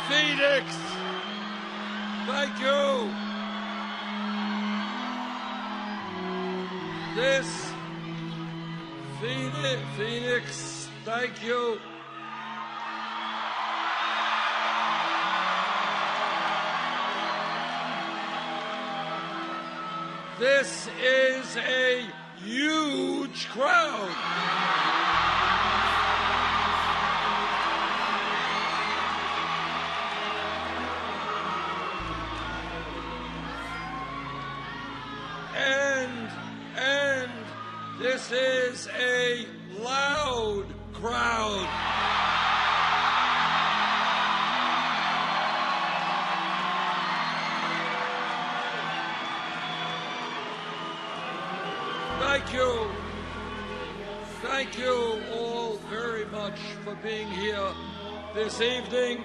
Phoenix, thank you. This Phoenix, thank you. This is a huge crowd. And this is a loud crowd. Thank you. Thank you all very much for being here this evening.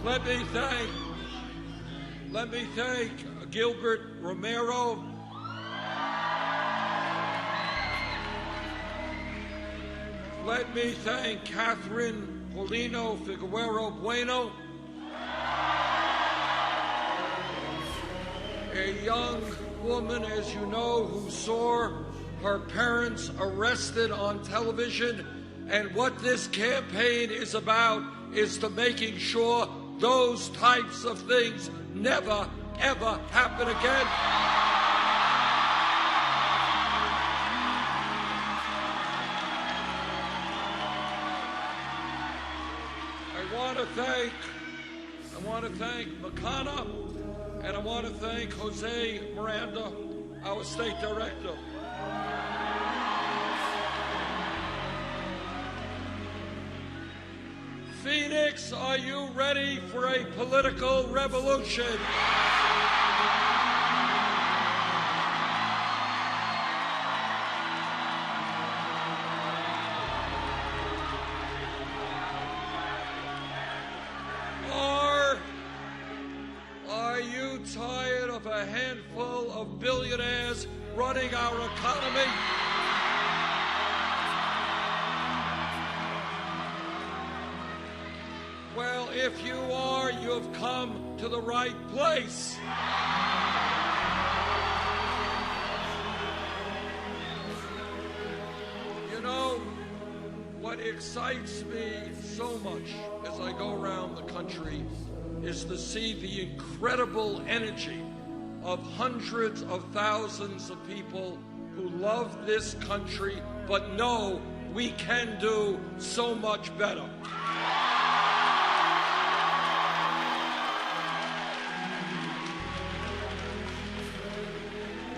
Let me thank Gilbert Romero. Let me thank Catherine Paulino Figueroa Bueno, a young woman, as you know, who saw her parents arrested on television. And what this campaign is about is to making sure those types of things never, ever happen again. I want to thank Makana, and I want to thank Jose Miranda, our state director. Phoenix, are you ready for a political revolution? Are you tired of a handful of billionaires running our economy? Well, if you are, you've come to the right place. You know, what excites me so much as I go around the country is to see the incredible energy of hundreds of thousands of people who love this country but know we can do so much better.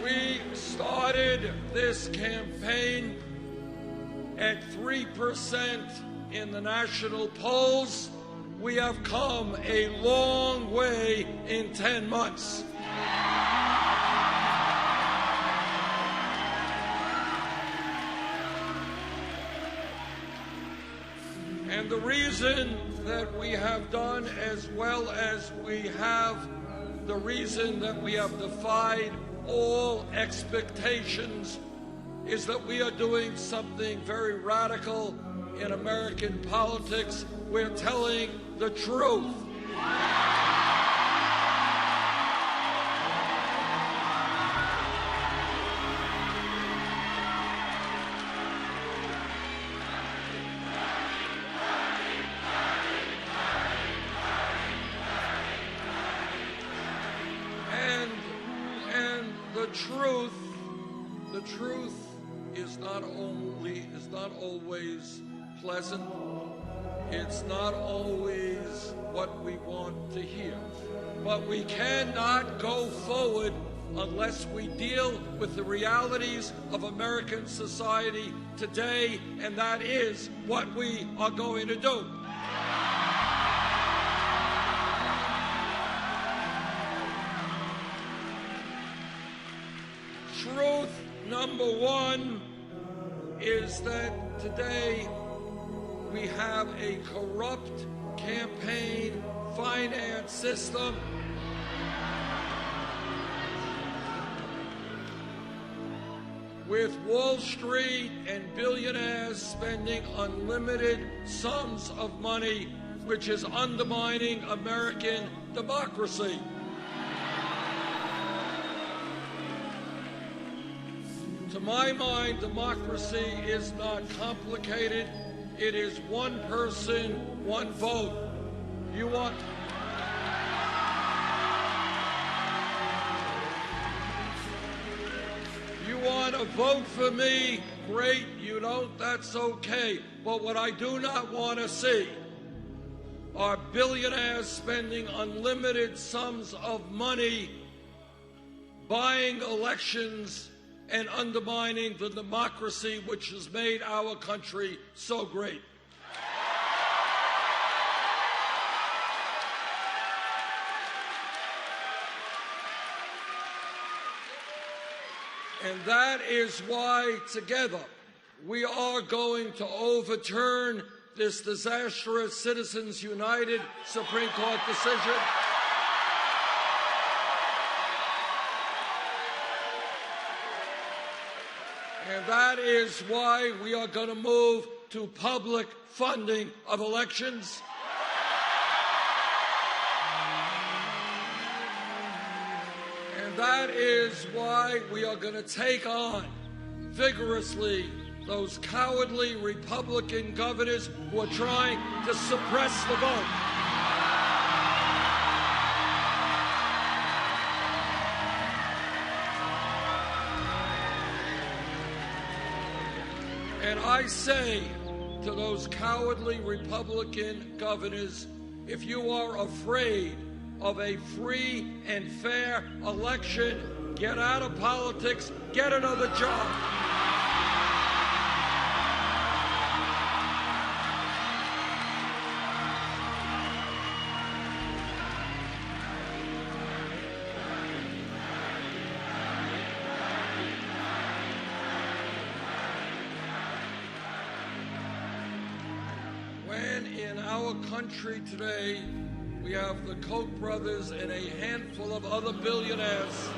We started this campaign at 3% in the national polls. We have come a long way in 10 months. And the reason that we have done as well as we have, the reason that we have defied all expectations, is that we are doing something very radical in American politics. We're telling the truth. And the truth is not always pleasant. It's not always what we want to hear. But we cannot go forward unless we deal with the realities of American society today, and that is what we are going to do. Truth number one is that today we have a corrupt campaign finance system. With Wall Street and billionaires spending unlimited sums of money, which is undermining American democracy. To my mind, democracy is not complicated. It is one person, one vote. You want to vote for me? Great. You don't? That's okay. But what I do not want to see are billionaires spending unlimited sums of money buying elections and undermining the democracy which has made our country so great. And that is why, together, we are going to overturn this disastrous Citizens United Supreme Court decision. And that is why we are going to move to public funding of elections. And that is why we are going to take on vigorously those cowardly Republican governors who are trying to suppress the vote. And I say to those cowardly Republican governors, if you are afraid of a free and fair election, get out of politics, get another job. When in our country today, we have the Koch brothers and a handful of other billionaires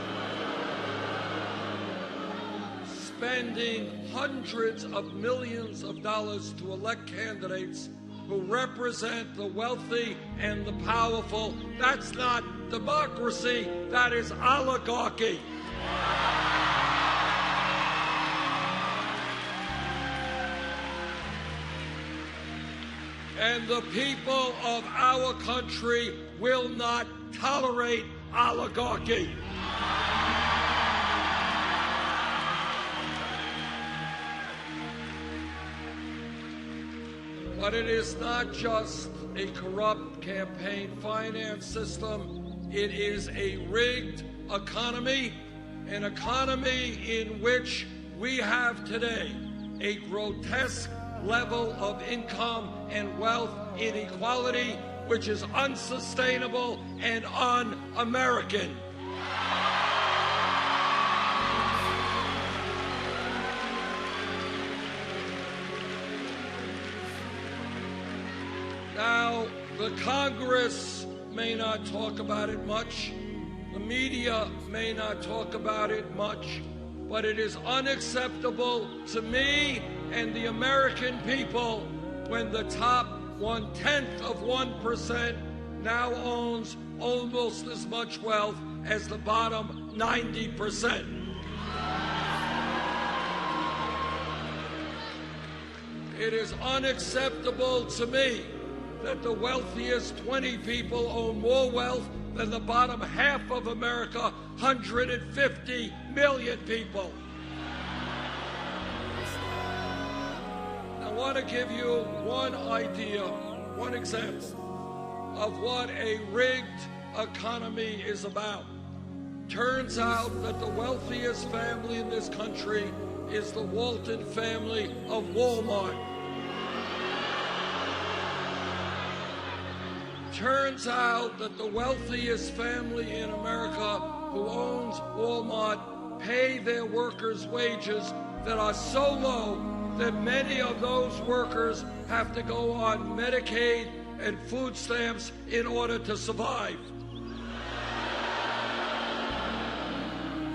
spending hundreds of millions of dollars to elect candidates who represent the wealthy and the powerful. That's not democracy, that is oligarchy. And the people of our country will not tolerate oligarchy. But it is not just a corrupt campaign finance system. It is a rigged economy, an economy in which we have today a grotesque level of income and wealth inequality, which is unsustainable and un-American. Now, the Congress may not talk about it much, the media may not talk about it much, but it is unacceptable to me and the American people when the top 0.1% now owns almost as much wealth as the bottom 90%. It is unacceptable to me that the wealthiest 20 people own more wealth than the bottom half of America, 150 million people. I want to give you one idea, one example of what a rigged economy is about. Turns out that the wealthiest family in this country is the Walton family of Walmart. Turns out that the wealthiest family in America who owns Walmart pay their workers' wages that are so low that many of those workers have to go on Medicaid and food stamps in order to survive.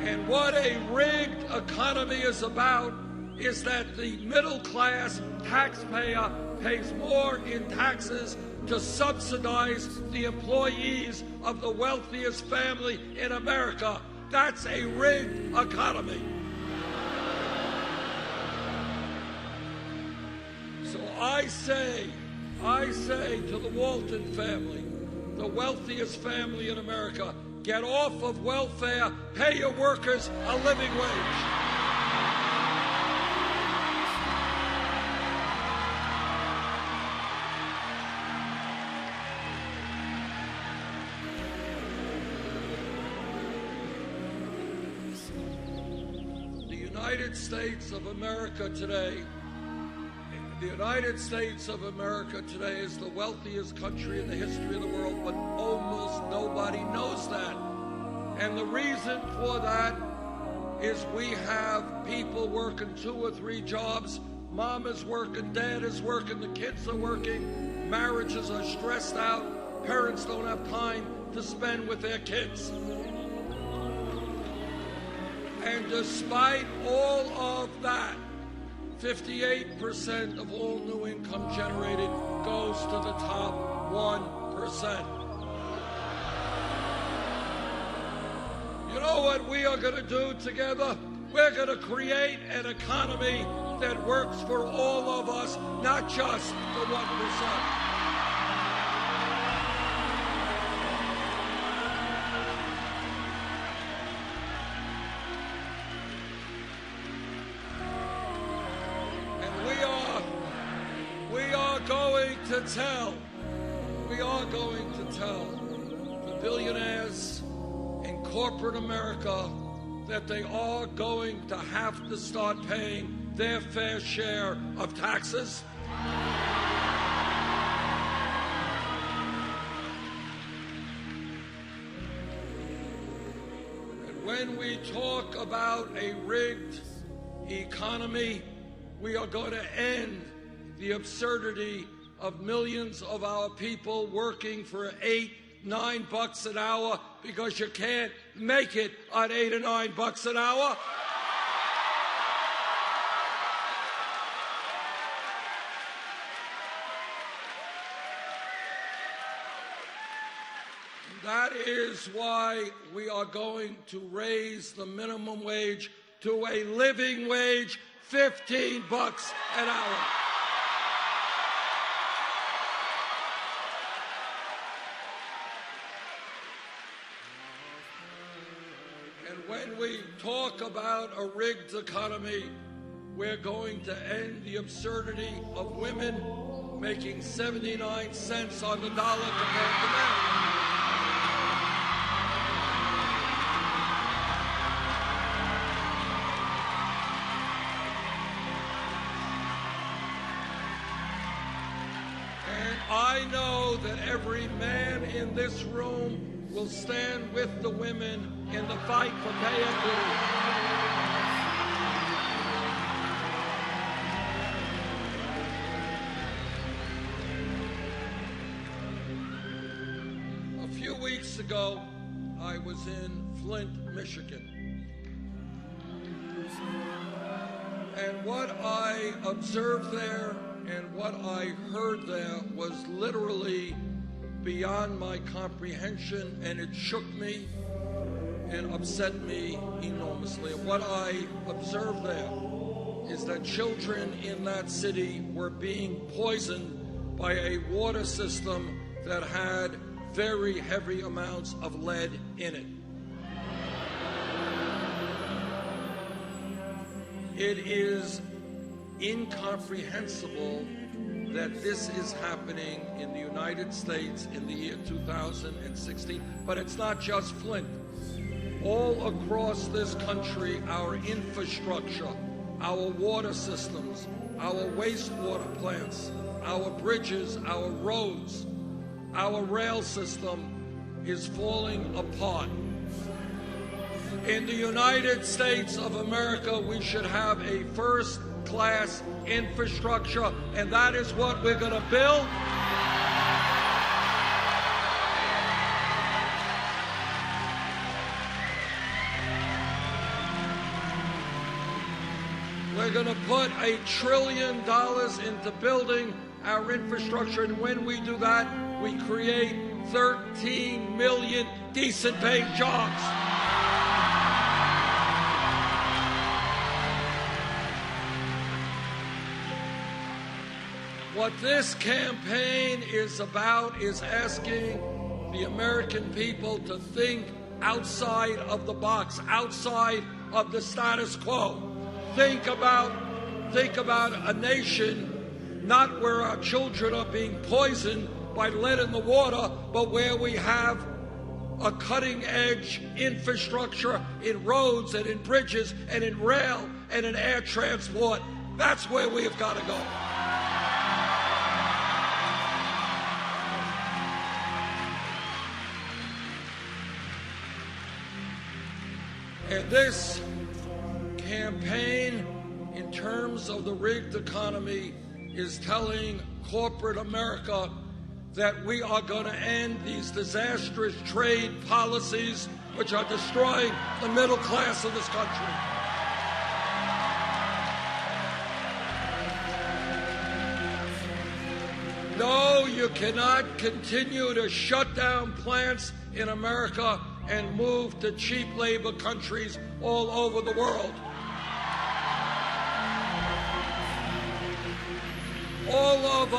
And what a rigged economy is about is that the middle class taxpayer pays more in taxes to subsidize the employees of the wealthiest family in America. That's a rigged economy. So I say to the Walton family, the wealthiest family in America, get off of welfare, pay your workers a living wage. The United States of America today is the wealthiest country in the history of the world, but almost nobody knows that. And the reason for that is we have people working 2 or 3 jobs. Mom is working, dad is working, the kids are working, marriages are stressed out, parents don't have time to spend with their kids. And despite all of that, 58% of all new income generated goes to the top 1%. You know what we are going to do together? We're going to create an economy that works for all of us, not just the 1%. We are going to tell the billionaires in corporate America that they are going to have to start paying their fair share of taxes. And when we talk about a rigged economy, we are going to end the absurdity of millions of our people working for $8-9 an hour because you can't make it on $8 or $9 an hour. That is why we are going to raise the minimum wage to a living wage, $15 an hour. When we talk about a rigged economy, we're going to end the absurdity of women making 79 cents on the dollar compared to men. And I know that every man in this room will stand with the women in the fight for pay equity. A few weeks ago, I was in Flint, Michigan. And what I observed there and what I heard there was literally beyond my comprehension, and it shook me and upset me enormously. What I observed there is that children in that city were being poisoned by a water system that had very heavy amounts of lead in it. It is incomprehensible that this is happening in the United States in the year 2016. But it's not just Flint. All across this country, our infrastructure, our water systems, our wastewater plants, our bridges, our roads, our rail system is falling apart. In the United States of America, we should have a first-class infrastructure, and that is what we're going to build. We're going to put $1 trillion into building our infrastructure, and when we do that, we create 13 million decent-paying jobs. What this campaign is about is asking the American people to think outside of the box, outside of the status quo. Think about a nation not where our children are being poisoned by lead in the water, but where we have a cutting-edge infrastructure in roads and in bridges and in rail and in air transport. That's where we have got to go. And this campaign, in terms of the rigged economy, is telling corporate America that we are going to end these disastrous trade policies which are destroying the middle class of this country. No, you cannot continue to shut down plants in America and move to cheap labor countries all over the world. All of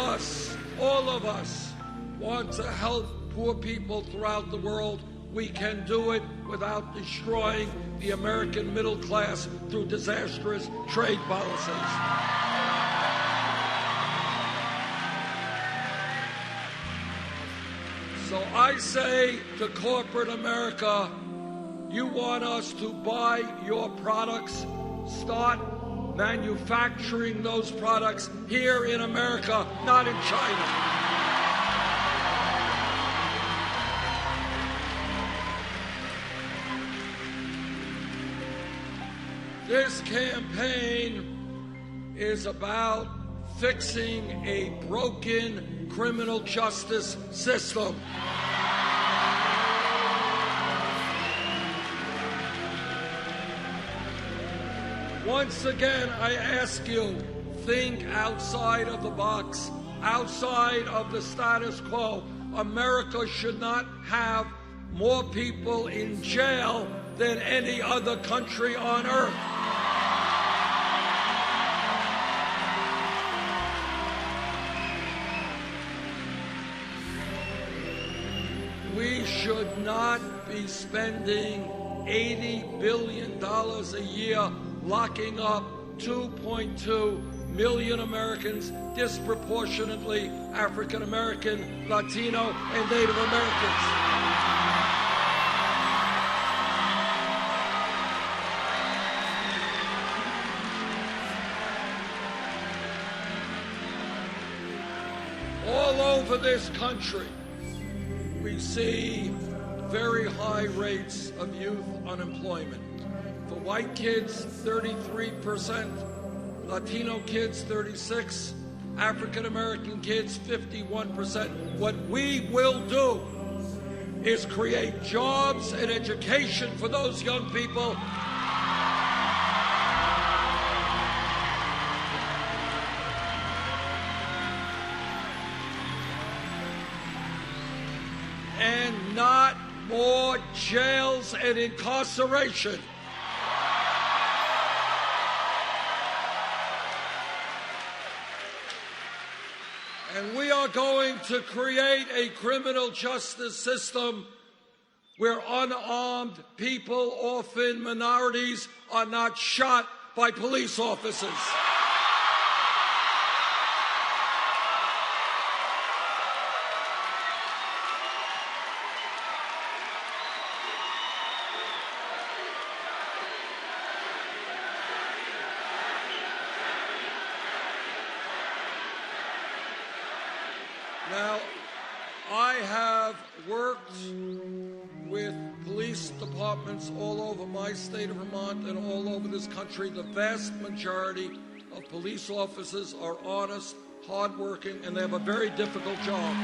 us want to help poor people throughout the world. We can do it without destroying the American middle class through disastrous trade policies. So I say to corporate America, you want us to buy your products, start manufacturing those products here in America, not in China. This campaign is about fixing a broken criminal justice system. Once again, I ask you, think outside of the box, outside of the status quo. America should not have more people in jail than any other country on earth. We should not be spending $80 billion a year locking up 2.2 million Americans, disproportionately African American, Latino, and Native Americans. All over this country, we see very high rates of youth unemployment. For white kids, 33%, Latino kids, 36%, African American kids, 51%. What we will do is create jobs and education for those young people. And not more jails and incarceration. And we are going to create a criminal justice system where unarmed people, often minorities, are not shot by police officers. Now, I have worked with police departments all over my state of Vermont and all over this country, the vast majority of police officers are honest, hardworking, and they have a very difficult job.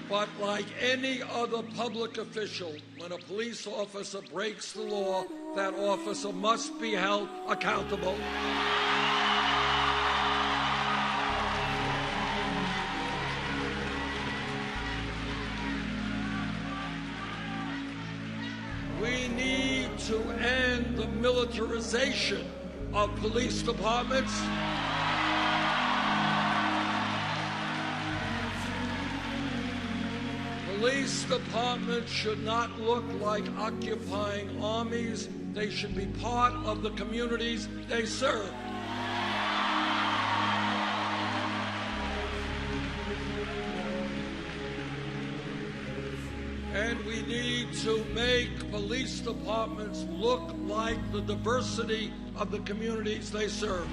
But like any other public official, when a police officer breaks the law, that officer must be held accountable. We need to end the militarization of police departments. Police departments should not look like occupying armies. They should be part of the communities they serve. And we need to make police departments look like the diversity of the communities they serve.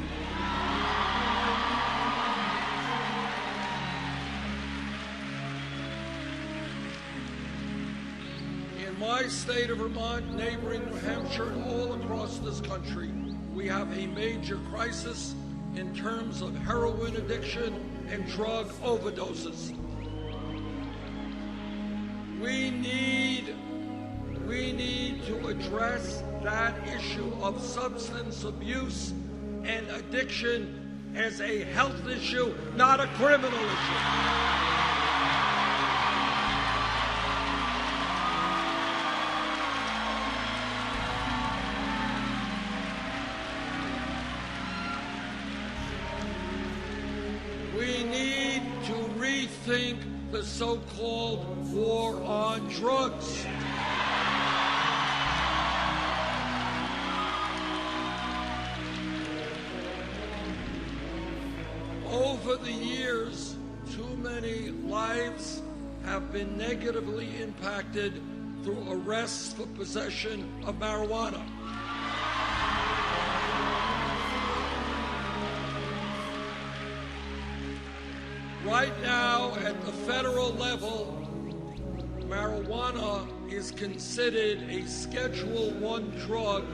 In my state of Vermont, neighboring New Hampshire, and all across this country, we have a major crisis in terms of heroin addiction and drug overdoses. We need to address that issue of substance abuse and addiction as a health issue, not a criminal issue. We need to rethink the so-called war on drugs. Over the years, too many lives have been negatively impacted through arrests for possession of marijuana. Right now, at the federal level, marijuana is considered a Schedule I drug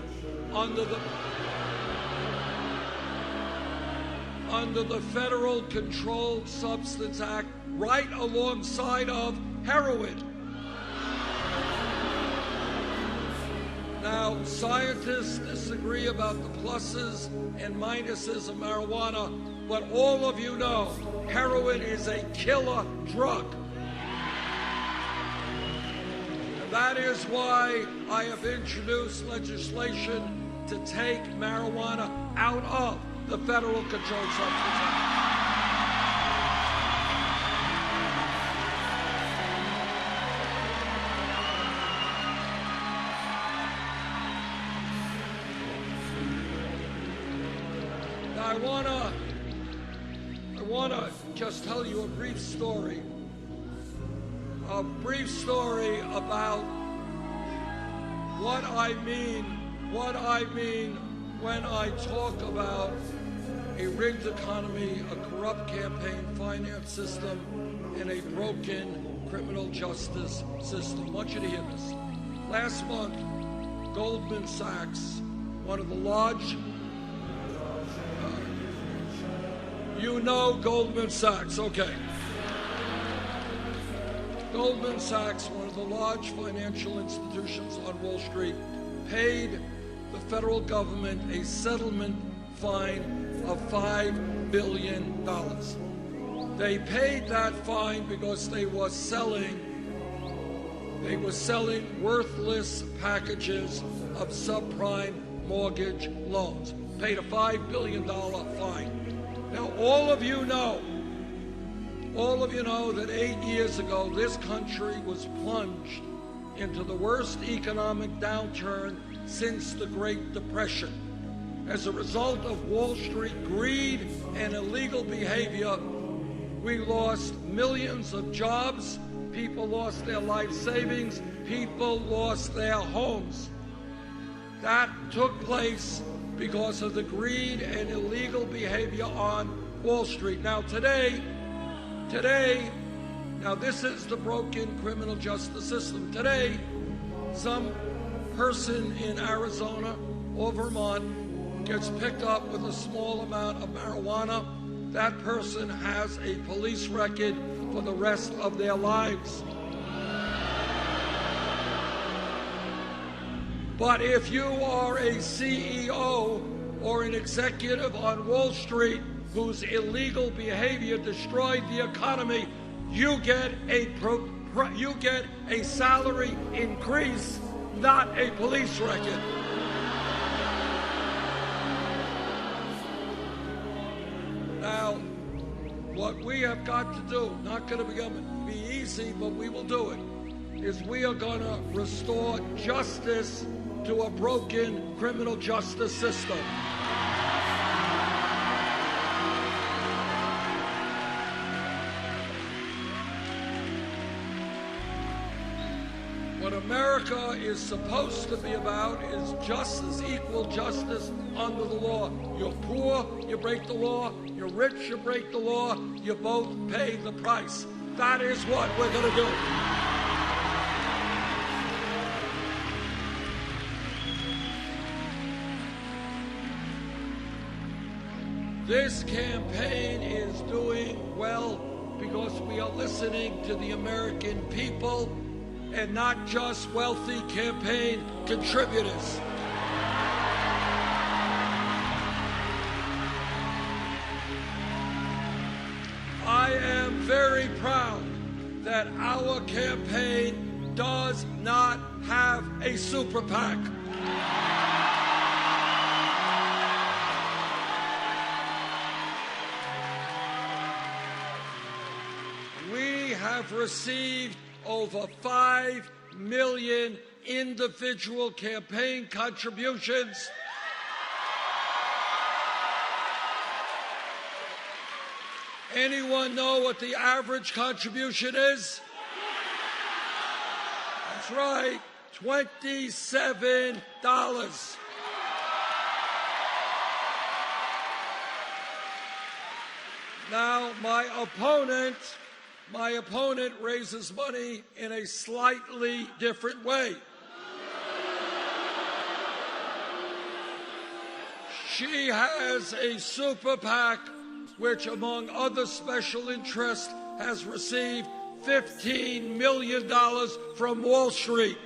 under the Federal Controlled Substance Act, right alongside of heroin. Now, scientists disagree about the pluses and minuses of marijuana, but all of you know heroin is a killer drug. And that is why I have introduced legislation to take marijuana out of the Federal Controlled Substance Act. Now, I want to just tell you a brief story about what I mean when I talk about a rigged economy, a corrupt campaign finance system, and a broken criminal justice system. I want you to hear this. Last month, Goldman Sachs, one of the large, you know Goldman Sachs, okay. Goldman Sachs, one of the large financial institutions on Wall Street, paid the federal government a settlement fine of $5 billion. They paid that fine because they were selling worthless packages of subprime mortgage loans. Paid a $5 billion fine. Now, all of you know that 8 years ago, this country was plunged into the worst economic downturn since the Great Depression. As a result of Wall Street greed and illegal behavior, we lost millions of jobs, people lost their life savings, people lost their homes. That took place because of the greed and illegal behavior on Wall Street. Now today, now this is the broken criminal justice system. Today, some person in Arizona or Vermont gets picked up with a small amount of marijuana. That person has a police record for the rest of their lives. But if you are a CEO or an executive on Wall Street whose illegal behavior destroyed the economy, you get a salary increase, not a police record. Now, what we have got to do, not going to be easy, but we will do it, is we are going to restore justice to a broken criminal justice system. What America is supposed to be about is justice, equal justice under the law. You're poor, you break the law. You're rich, you break the law. You both pay the price. That is what we're going to do. This campaign is doing well because we are listening to the American people and not just wealthy campaign contributors. I am very proud that our campaign does not have a super PAC. We have received over 5 million individual campaign contributions. Anyone know what the average contribution is? That's right, $27. Now, my opponent raises money in a slightly different way. She has a super PAC which, among other special interests, has received $15 million from Wall Street.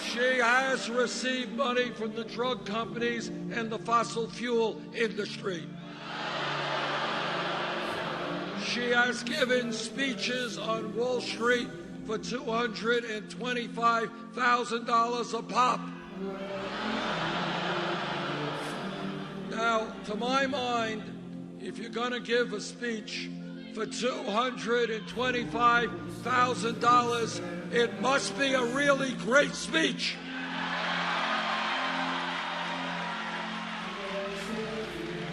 She has received money from the drug companies and the fossil fuel industry. She has given speeches on Wall Street for $225,000 a pop. Now, to my mind, if you're going to give a speech for $225,000, it must be a really great speech.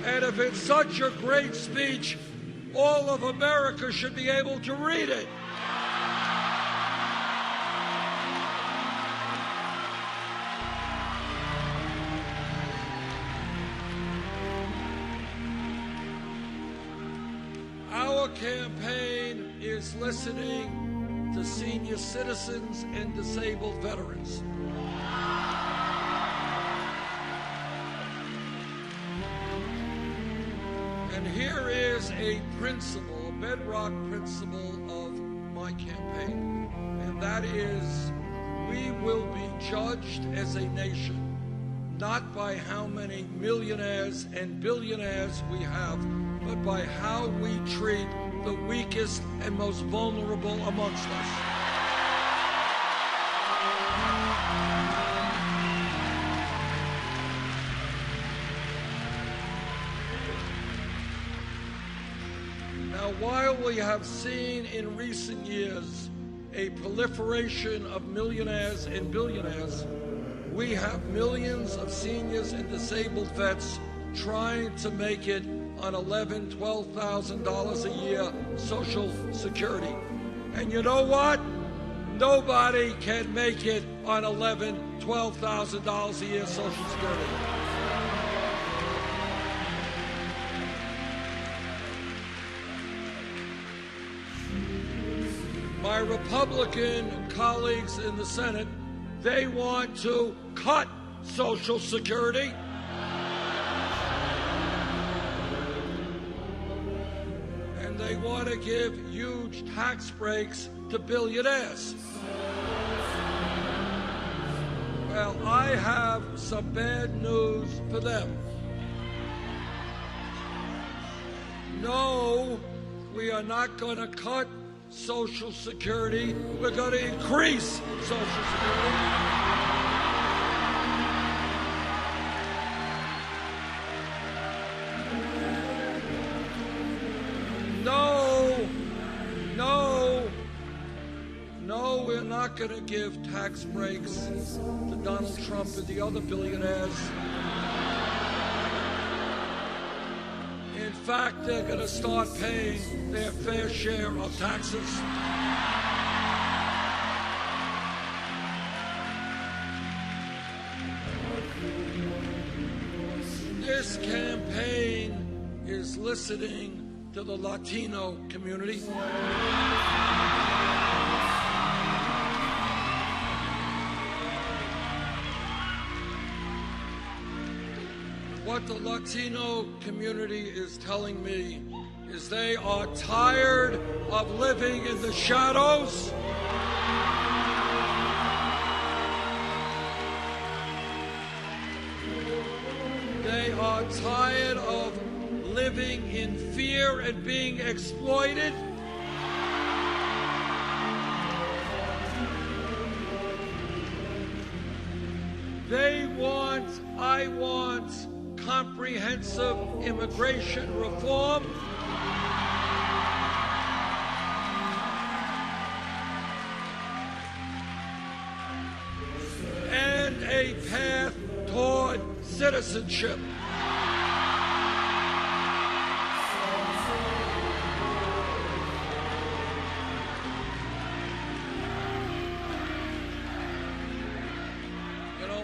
And if it's such a great speech, all of America should be able to read it. Our campaign is listening to senior citizens and disabled veterans. And here is a principle, a bedrock principle of my campaign, and that is we will be judged as a nation not by how many millionaires and billionaires we have, but by how we treat the weakest and most vulnerable amongst us. Now, while we have seen in recent years a proliferation of millionaires and billionaires, we have millions of seniors and disabled vets trying to make it on $11,000, $12,000 a year Social Security. And you know what? Nobody can make it on $11,000, $12,000 a year Social Security. My Republican colleagues in the Senate, they want to cut Social Security. And they want to give huge tax breaks to billionaires. Well, I have some bad news for them. No, we are not going to cut Social Security. We're going to increase Social Security. No, we're not going to give tax breaks to Donald Trump and the other billionaires. In fact, they're going to start paying their fair share of taxes. This campaign is listening to the Latino community. What the Latino community is telling me is they are tired of living in the shadows. They are tired of living in fear and being exploited. I want comprehensive immigration reform. And a path toward citizenship.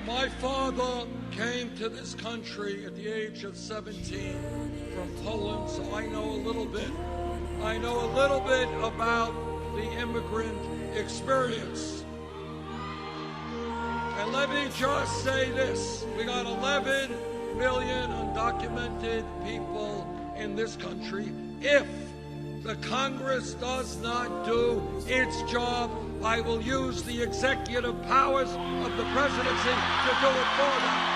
My father came to this country at the age of 17 from Poland, so I know a little bit. I know a little bit about the immigrant experience. And let me just say this. We got 11 million undocumented people in this country. If the Congress does not do its job, I will use the executive powers of the presidency to do it for them.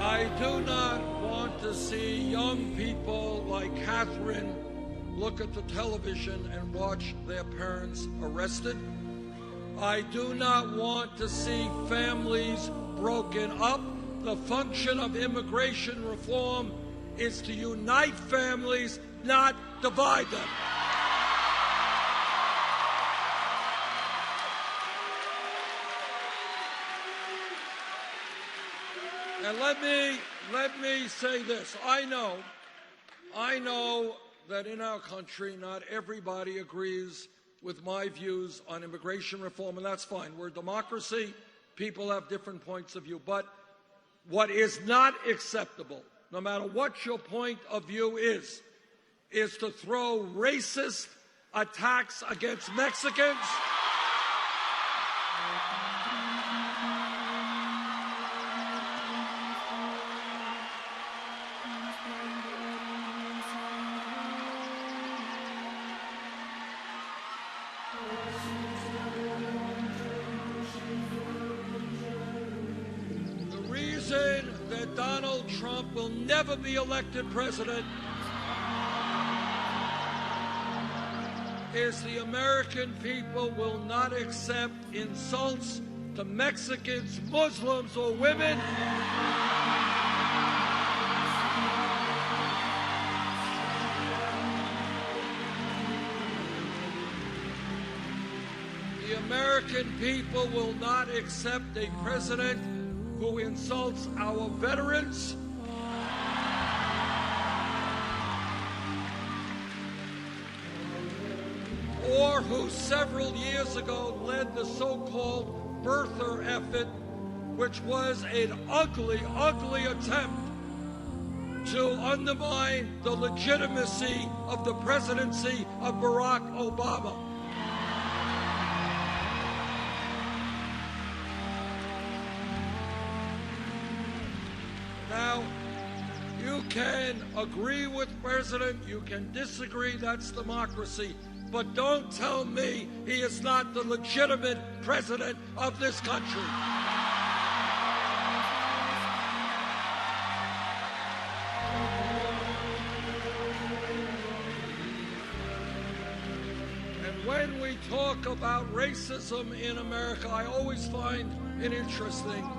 I do not want to see young people like Catherine look at the television and watch their parents arrested. I do not want to see families broken up. The function of immigration reform is to unite families, not divide them. And let me say this. I know that in our country not everybody agrees with my views on immigration reform, and that's fine. We're a democracy. People have different points of view. But what is not acceptable, no matter what your point of view is to throw racist attacks against Mexicans. The reason that Donald Trump will never be elected president is the American people will not accept insults to Mexicans, Muslims, or women. The American people will not accept a president who insults our veterans, who several years ago led the so-called birther effort, which was an ugly, ugly attempt to undermine the legitimacy of the presidency of Barack Obama. Now, you can agree with the president, you can disagree, that's democracy, but don't tell me he is not the legitimate president of this country. And when we talk about racism in America, I always find it interesting.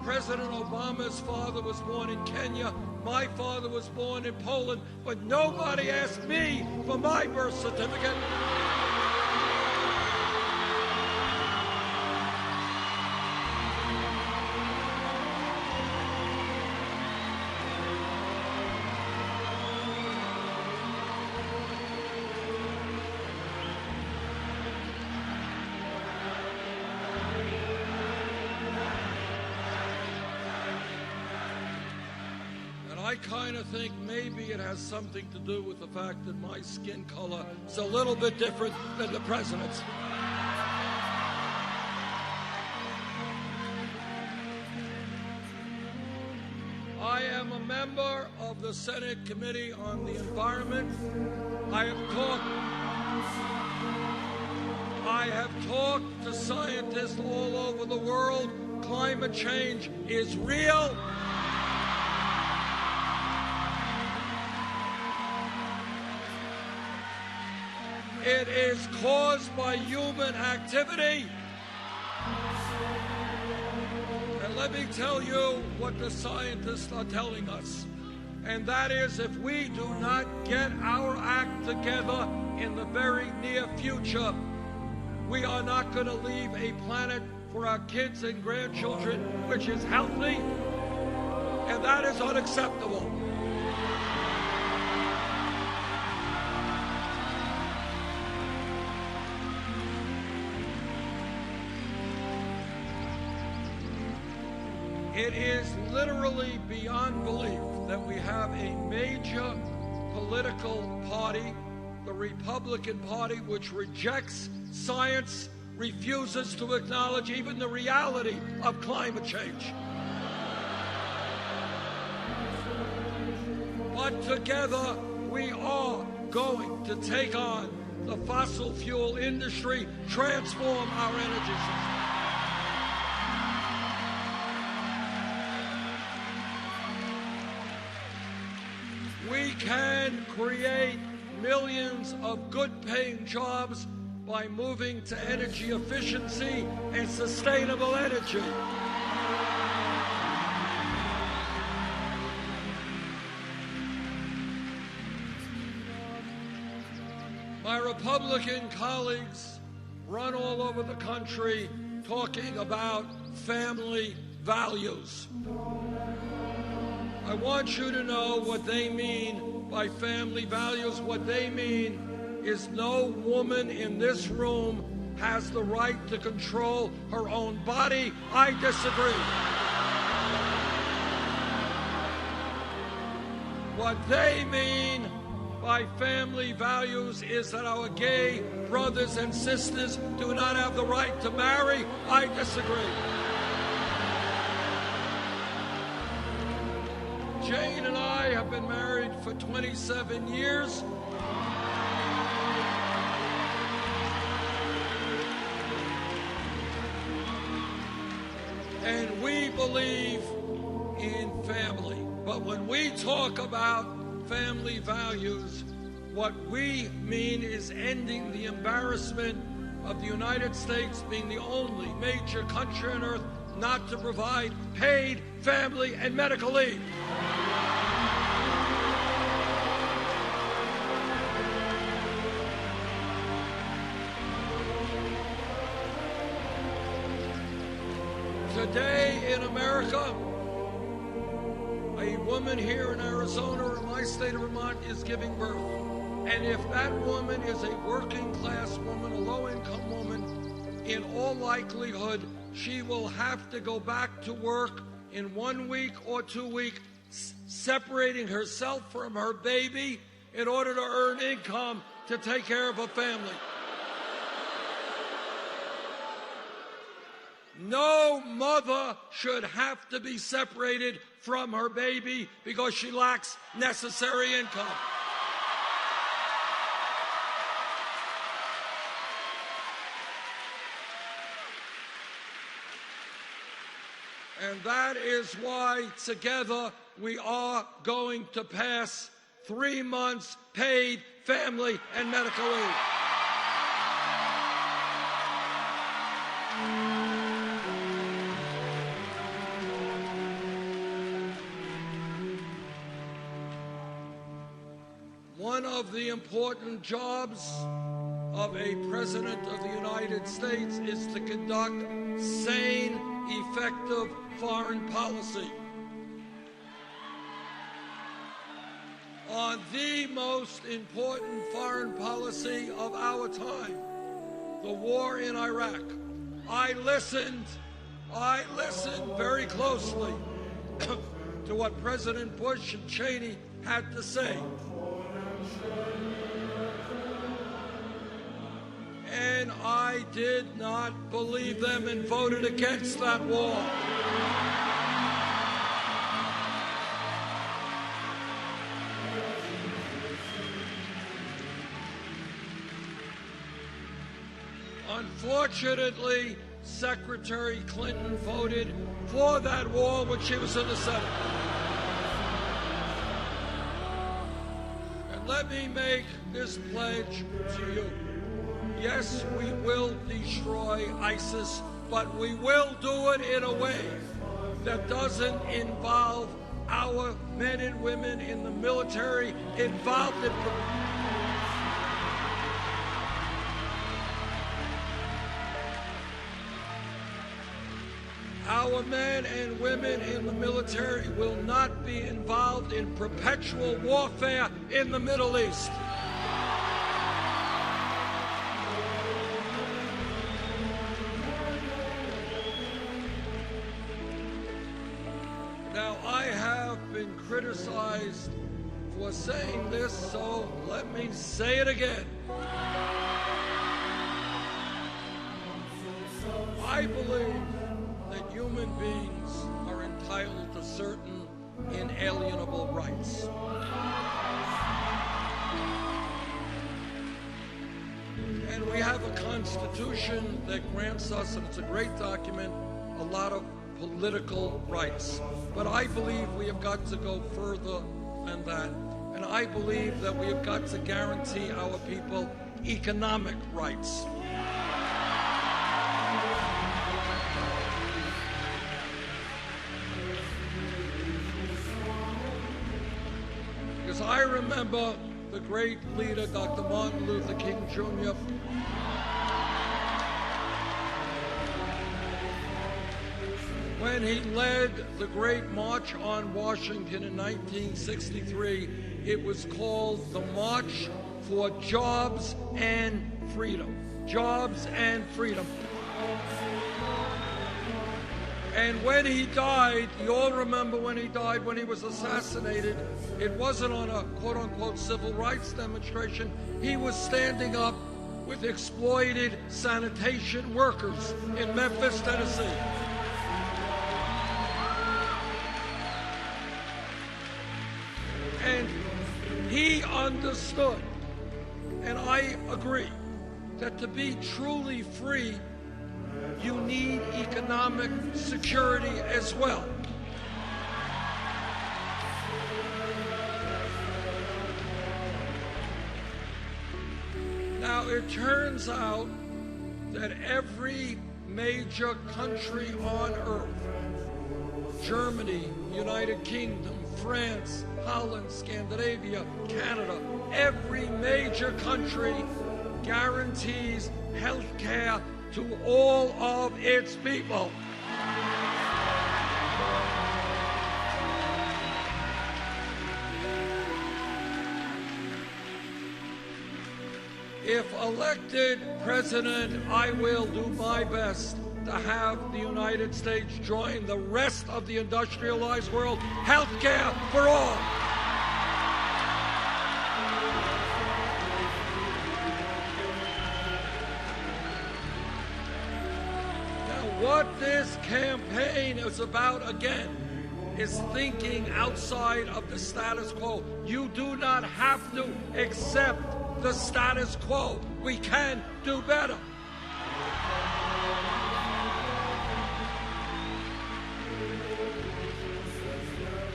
President Obama's father was born in Kenya. My father was born in Poland, but nobody asked me for my birth certificate. I kind of think maybe it has something to do with the fact that my skin color is a little bit different than the president's. I am a member of the Senate Committee on the Environment. I have talked to scientists all over the world. Climate change is real. It is caused by human activity. And let me tell you what the scientists are telling us. And that is, if we do not get our act together in the very near future, we are not going to leave a planet for our kids and grandchildren which is healthy, and that is unacceptable. It is literally beyond belief that we have a major political party, the Republican Party, which rejects science, refuses to acknowledge even the reality of climate change. But together, we are going to take on the fossil fuel industry, transform our energy system. We can create millions of good-paying jobs by moving to energy efficiency and sustainable energy. My Republican colleagues run all over the country talking about family values. I want you to know what they mean by family values. What they mean is no woman in this room has the right to control her own body. I disagree. What they mean by family values is that our gay brothers and sisters do not have the right to marry. I disagree. Jane and I have been married for 27 years. And we believe in family. But when we talk about family values, what we mean is ending the embarrassment of the United States being the only major country on earth not to provide paid family and medical leave. Today in America, a woman here in Arizona or in my state of Vermont is giving birth. And if that woman is a working class woman, a low-income woman, in all likelihood, she will have to go back to work in 1 week or 2 weeks, separating herself from her baby in order to earn income to take care of a family. No mother should have to be separated from her baby because she lacks necessary income. And that is why together we are going to pass 3 months paid family and medical leave. One of the important jobs of a President of the United States is to conduct sane, effective foreign policy. On the most important foreign policy of our time, the war in Iraq, I listened very closely to what President Bush and Cheney had to say. And I did not believe them and voted against that war. Unfortunately, Secretary Clinton voted for that war when she was in the Senate. And let me make this pledge to you. Yes, we will destroy ISIS, but we will do it in a way that doesn't involve our men and women in the military involved in our men and women in the military will not be involved in perpetual warfare in the Middle East. Now, I have been criticized for saying this, so let me say it again. I believe that human beings are entitled to certain inalienable rights. And we have a Constitution that grants us, and it's a great document, a lot of political rights. But I believe we have got to go further than that. And I believe that we have got to guarantee our people economic rights. Because I remember the great leader, Dr. Martin Luther King Jr., when he led the Great March on Washington in 1963, it was called the March for Jobs and Freedom. Jobs and freedom. And when he died, you all remember when he died, when he was assassinated, it wasn't on a quote-unquote civil rights demonstration. He was standing up with exploited sanitation workers in Memphis, Tennessee. And he understood, and I agree, that to be truly free, you need economic security as well. Now, it turns out that every major country on earth, Germany, United Kingdom, France, Holland, Scandinavia, Canada, every major country guarantees health care to all of its people. If elected president, I will do my best to have the United States join the rest of the industrialized world. Health care for all. Now, what this campaign is about, again, is thinking outside of the status quo. You do not have to accept the status quo. We can do better.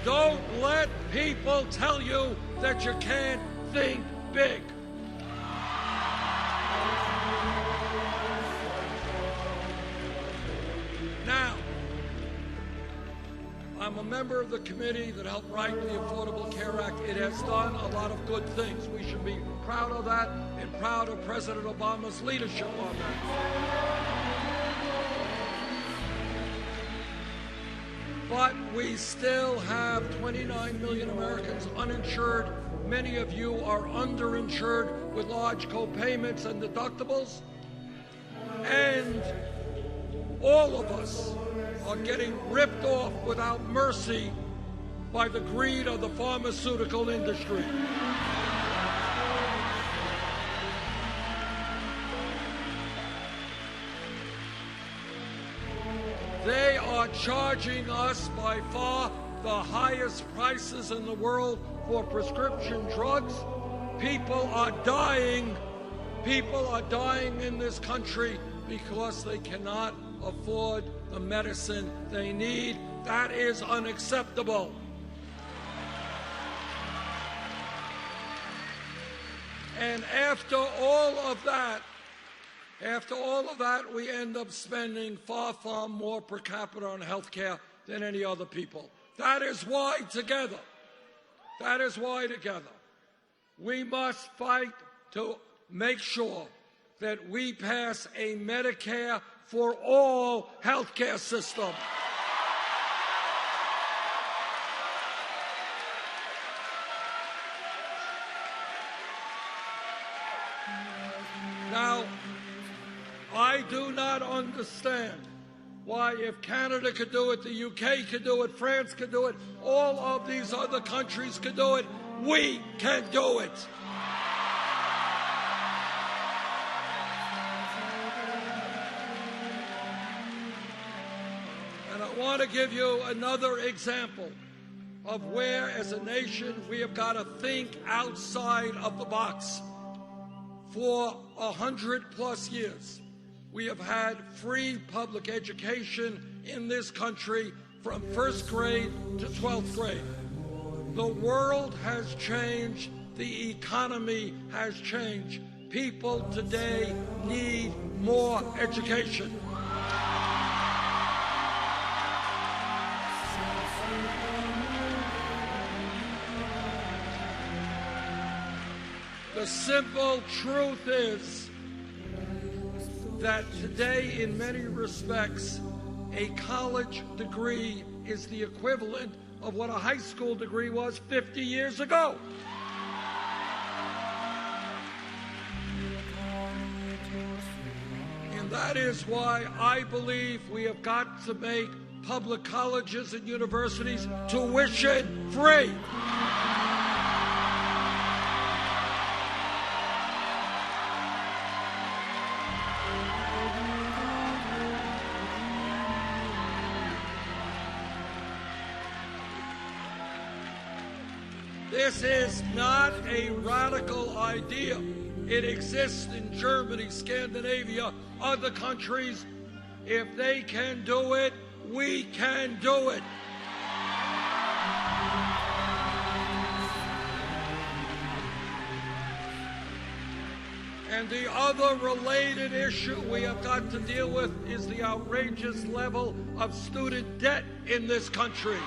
Don't let people tell you that you can't think big. Now, I'm a member of the committee that helped write the Affordable Care Act. It has done a lot of good things. We should be proud of that and proud of President Obama's leadership on that. But we still have 29 million Americans uninsured. Many of you are underinsured with large co-payments and deductibles. And all of us are getting ripped off without mercy by the greed of the pharmaceutical industry. They are charging us by far the highest prices in the world for prescription drugs. People are dying. People are dying in this country because they cannot afford the medicine they need. That is unacceptable. And after all of that, we end up spending far, far more per capita on health care than any other people. That is why together, we must fight to make sure that we pass a Medicare for all health care system. Now, I do not understand why, if Canada could do it, the UK could do it, France could do it, all of these other countries could do it, we can do it. And I want to give you another example of where, as a nation, we have got to think outside of the box. For 100+ years, we have had free public education in this country from 1st grade to 12th grade. The world has changed. The economy has changed. People today need more education. The simple truth is that today, in many respects, a college degree is the equivalent of what a high school degree was 50 years ago. And that is why I believe we have got to make public colleges and universities tuition free. This is not a radical idea. It exists in Germany, Scandinavia, other countries. If they can do it, we can do it. And the other related issue we have got to deal with is the outrageous level of student debt in this country.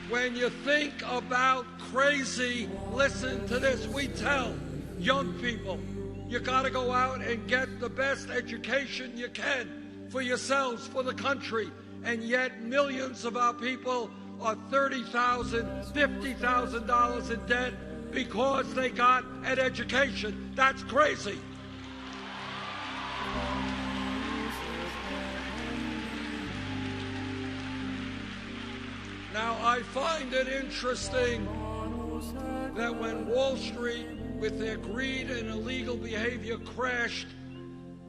When you think about crazy, listen to this. We tell young people, you got to go out and get the best education you can for yourselves, for the country. And yet millions of our people are $30,000, $50,000 in debt because they got an education. That's crazy. Now, I find it interesting that when Wall Street, with their greed and illegal behavior, crashed,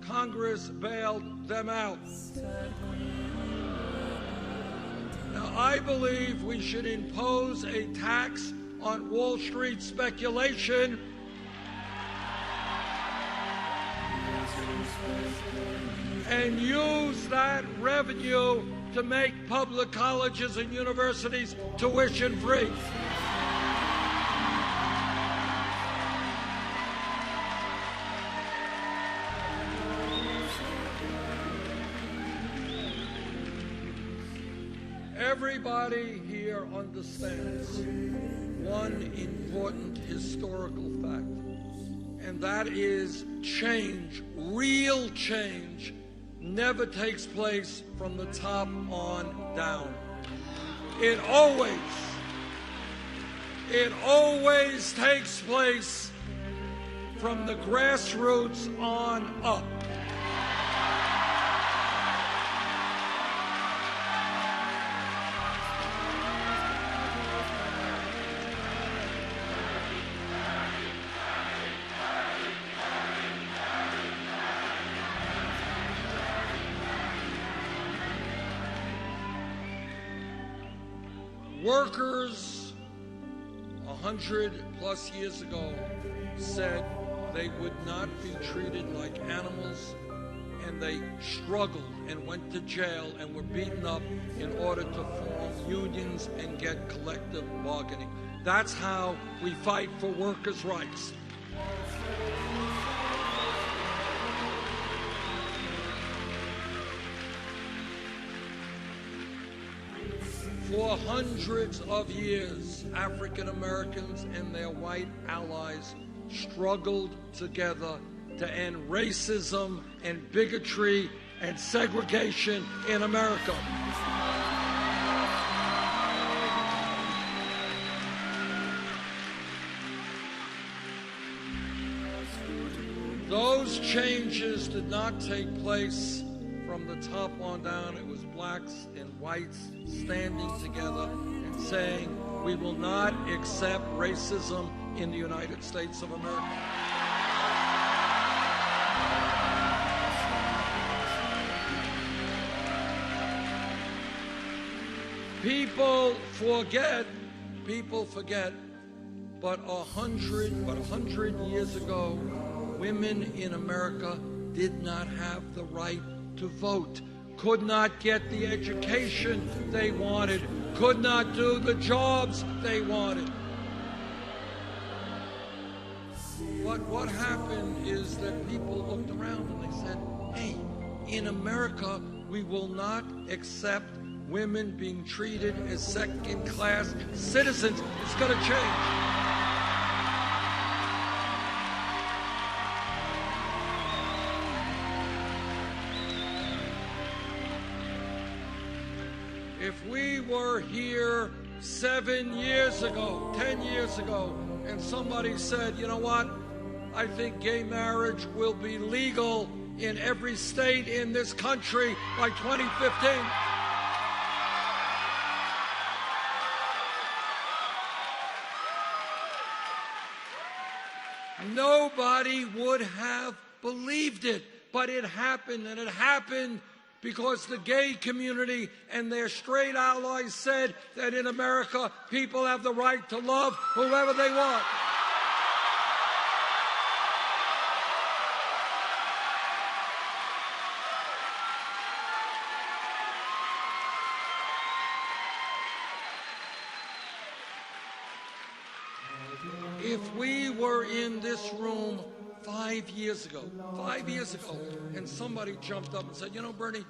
Congress bailed them out. Now, I believe we should impose a tax on Wall Street speculation and use that revenue to make public colleges and universities tuition-free. Everybody here understands one important historical fact, and that is change, real change, never takes place from the top on down. It always takes place from the grassroots on up. Workers 100+ years ago said they would not be treated like animals, and they struggled and went to jail and were beaten up in order to form unions and get collective bargaining. That's how we fight for workers' rights. For hundreds of years, African Americans and their white allies struggled together to end racism and bigotry and segregation in America. Those changes did not take place from the top on down. It was blacks and whites standing together and saying, we will not accept racism in the United States of America. People forget, but 100 years ago, women in America did not have the right to vote, could not get the education they wanted, could not do the jobs they wanted. What happened is that people looked around and they said, hey, in America, we will not accept women being treated as second-class citizens. It's going to change. If we were here 7 years ago, 10 years ago, and somebody said, you know what, I think gay marriage will be legal in every state in this country by 2015. Nobody would have believed it, but it happened, and it happened because the gay community and their straight allies said that in America, people have the right to love whoever they want. If we were in this room 5 years ago, and somebody jumped up and said, you know, Bernie,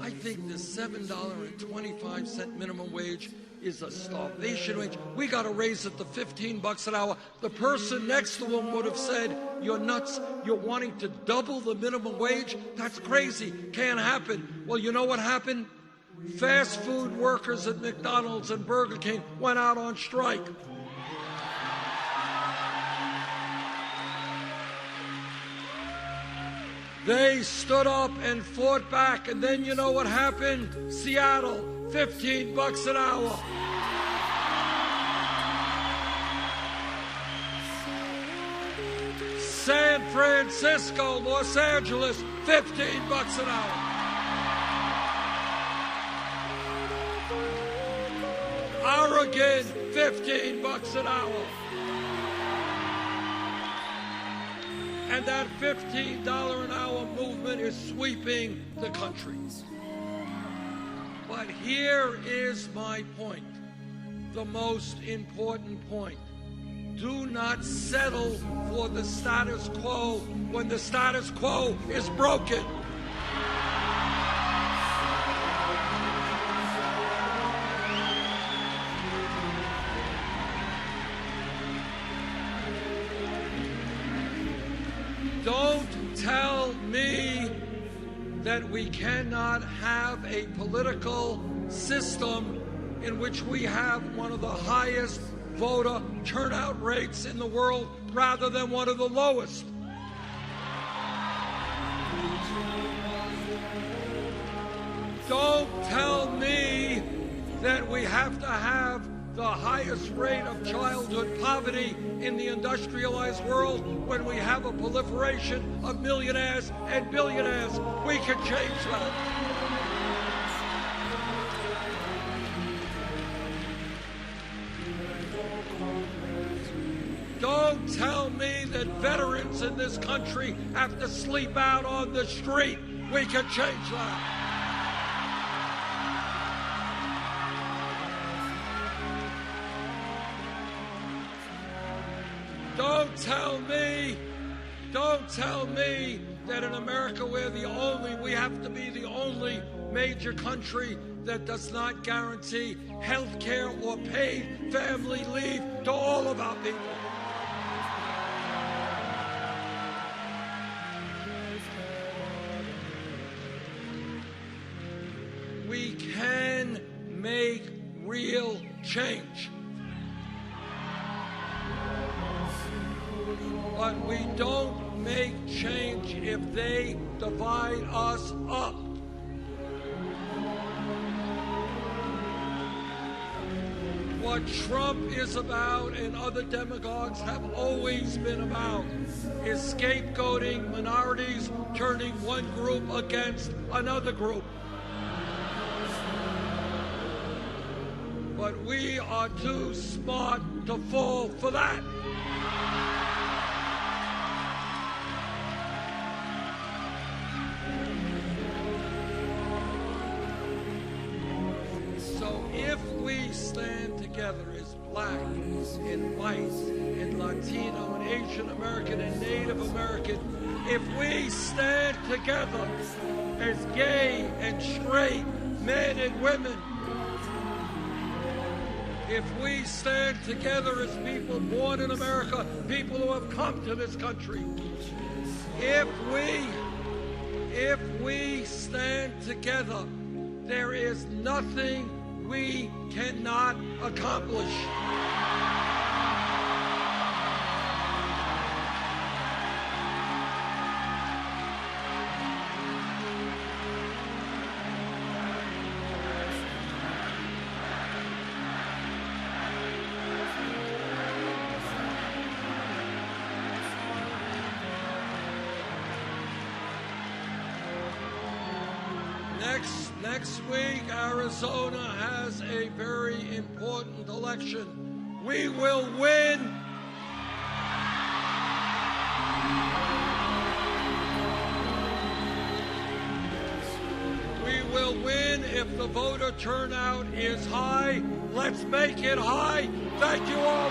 I think the $7.25 minimum wage is a starvation wage. We got to raise it to $15 an hour. The person next to him would have said, you're nuts. You're wanting to double the minimum wage? That's crazy. Can't happen. Well, you know what happened? Fast food workers at McDonald's and Burger King went out on strike. They stood up and fought back, and then you know what happened? Seattle, $15 an hour. San Francisco, Los Angeles, $15 an hour. Oregon, $15 an hour. And that $15 an hour movement is sweeping the country. But here is my point, the most important point. Do not settle for the status quo when the status quo is broken. Don't tell me that we cannot have a political system in which we have one of the highest voter turnout rates in the world rather than one of the lowest. Don't tell me that we have to have the highest rate of childhood poverty in the industrialized world when we have a proliferation of millionaires and billionaires. We can change that. Don't tell me that veterans in this country have to sleep out on the street. We can change that. Don't tell me that in America we have to be the only major country that does not guarantee health care or paid family leave to all of our people. We can make real change. But we don't make change if they divide us up. What Trump is about and other demagogues have always been about is scapegoating minorities, turning one group against another group. But we are too smart to fall for that. So if we stand together as black and white and Latino and Asian American and Native American, if we stand together as gay and straight men and women, if we stand together as people born in America, people who have come to this country, if we stand together, there is nothing we cannot accomplish. Next week, Arizona has a very important election. We will win. We will win if the voter turnout is high. Let's make it high. Thank you all.